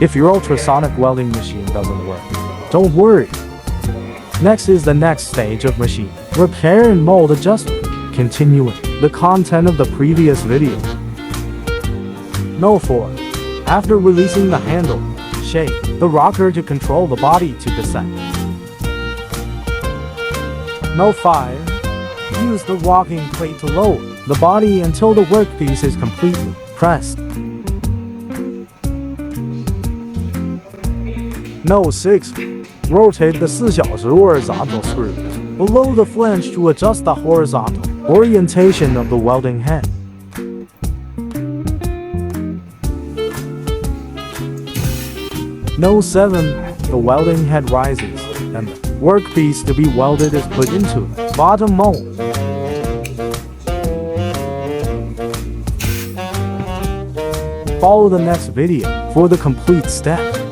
If your ultrasonic welding machine doesn't work, don't worry. Next is the next stage of machine repair and mold adjustment. Continuing the content of the previous video. Note 4. After releasing the handle, shake the rocker to control the body to descend. Note 5. Use the walking plate to lower the body until the workpiece is completely pressed. Note 6. Rotate the 4 小时 horizontal screws below the flange to adjust the horizontal orientation of the welding head. Note 7. The welding head rises, and the workpiece to be welded is put into the bottom mold. Follow the next video for the complete steps.